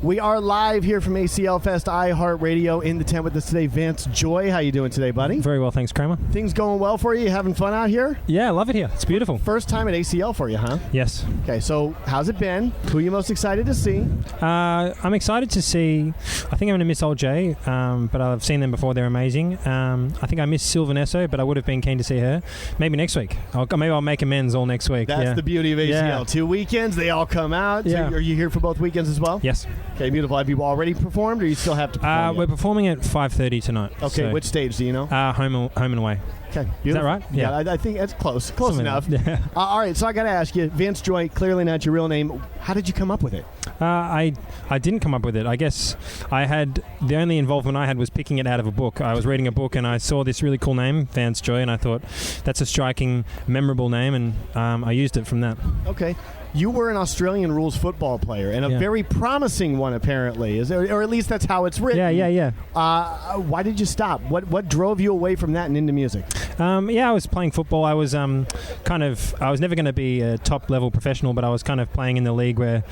We are live here from ACL Fest, iHeartRadio. In the tent with us today, Vance Joy. How you doing today, buddy? Very well, thanks, Kramer. Things going well for you? You having fun out here? Yeah, I love it here. It's beautiful. First time at ACL for you, huh? Yes. Okay, so how's it been? Who are you most excited to see? I'm excited to see, I think I'm going to miss Old Jay, but I've seen them before. They're amazing. I think I miss Sylvan Esso, but I would have been keen to see her. Maybe next week. Maybe I'll make amends all next week. That's the beauty of ACL. Yeah. 2 weekends, they all come out. Yeah. So are you here for both weekends as well? Yes. Okay, beautiful. Have you already performed, or you still have to perform? We're performing at 5:30 tonight. Okay, which stage do you know? Home and away. Okay, beautiful. Is that right? Yeah, I think that's close. Close enough. Yeah. All right, so I got to ask you, Vance Joy, clearly not your real name. How did you come up with it? I didn't come up with it. I guess the only involvement I had was picking it out of a book. I was reading a book and I saw this really cool name, Vance Joy, and I thought that's a striking, memorable name, and I used it from that. Okay. You were an Australian rules football player, and a very promising one, apparently, or at least that's how it's written. Yeah. Why did you stop? What drove you away from that and into music? I was playing football. I was I was never going to be a top-level professional, but I was kind of playing in the league where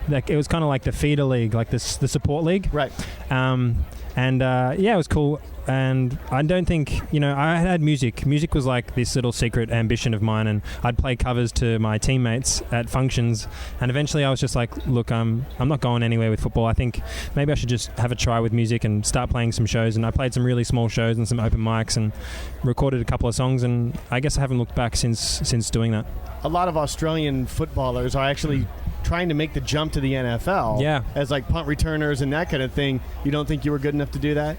it was kind of like the feeder league, like the support league. Right. It was cool. And I don't think, I had music. Music was like this little secret ambition of mine, and I'd play covers to my teammates at functions. And eventually I was just like, look, I'm not going anywhere with football. I think maybe I should just have a try with music and start playing some shows. And I played some really small shows and some open mics and recorded a couple of songs. And I guess I haven't looked back since doing that. A lot of Australian footballers are actually trying to make the jump to the NFL as like punt returners and that kind of thing. You don't think you were good enough to do that?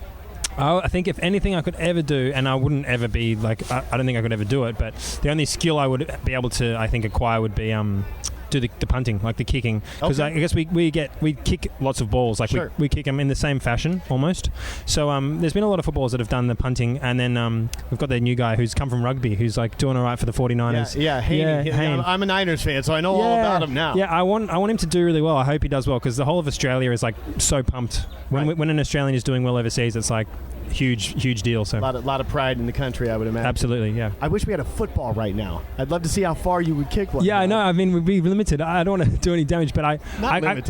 I think if anything I could ever do, and I wouldn't ever be like, I don't think I could ever do it, but the only skill I would be able to, I think, acquire would be do the punting, like the kicking, because I guess we kick lots of balls, like we kick them in the same fashion almost. So there's been a lot of footballers that have done the punting, and then we've got the new guy who's come from rugby, who's like doing all right for the 49ers. Hayne. I'm a Niners fan, so I know all about him now. Yeah, I want him to do really well. I hope he does well, because the whole of Australia is like so pumped when an Australian is doing well overseas. It's like huge deal. So a lot of pride in the country, I would imagine. Absolutely, yeah. I wish we had a football right now. I'd love to see how far you would kick one. Yeah, I know. I mean, we'd be limited. I don't want to do any damage, but I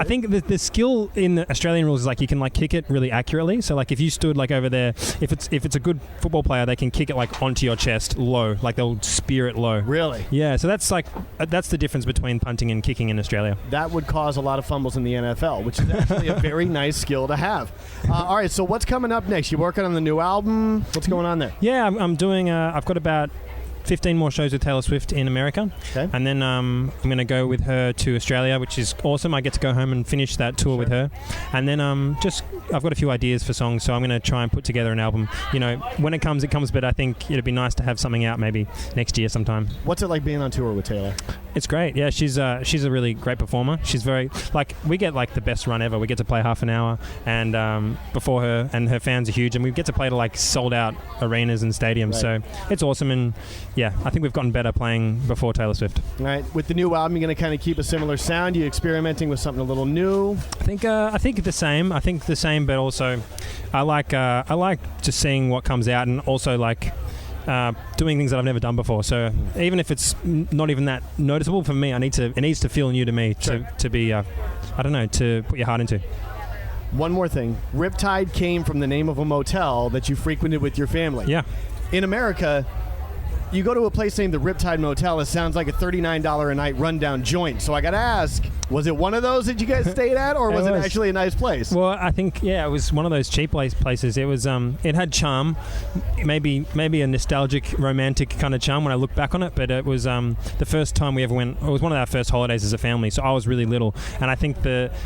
think the skill in the Australian rules is like you can like kick it really accurately. So like if you stood like over there, if it's a good football player, they can kick it like onto your chest low, like they'll spear it low. Really? Yeah. So that's the difference between punting and kicking in Australia. That would cause a lot of fumbles in the NFL, which is actually a very nice skill to have. All right. So what's coming up next? You working on the new album? What's going on there? Yeah, I'm doing. I've got about 15 more shows with Taylor Swift in America. Okay. And then I'm going to go with her to Australia, which is awesome. I get to go home and finish that tour with her. And then I've got a few ideas for songs, so I'm going to try and put together an album. When it comes, but I think it'd be nice to have something out maybe next year sometime. What's it like being on tour with Taylor? It's great. Yeah, she's a really great performer. She's very, we get the best run ever. We get to play half an hour and before her, and her fans are huge, and we get to play to sold out arenas and stadiums. Right. So it's awesome, and yeah, I think we've gotten better playing before Taylor Swift. All right. With the new album, you're going to kind of keep a similar sound? You experimenting with something a little new? I think the same, but also I like just seeing what comes out, and also doing things that I've never done before. So even if it's not even that noticeable for me, it needs to feel new to me to be to put your heart into. One more thing. Riptide came from the name of a motel that you frequented with your family. Yeah. In America, you go to a place named the Riptide Motel, it sounds like a $39 a night rundown joint. So I got to ask, was it one of those that you guys stayed at, or was it actually a nice place? Well, I think, it was one of those cheap places. It was, it had charm, maybe a nostalgic, romantic kind of charm when I look back on it, but it was the first time we ever went. It was one of our first holidays as a family, so I was really little, and I think the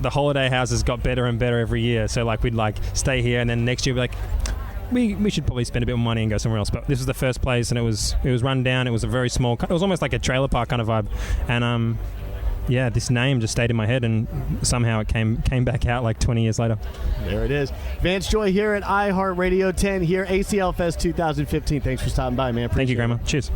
holiday houses got better and better every year. So we'd stay here, and then next year we'd be we should probably spend a bit more money and go somewhere else. But this was the first place, and it was run down. It was a very small. It was almost like a trailer park kind of vibe, and this name just stayed in my head, and somehow it came back out 20 years later. There it is. Vance Joy here at iHeartRadio 10 here, ACL Fest 2015. Thanks for stopping by, man. Thank you, Grandma. Cheers.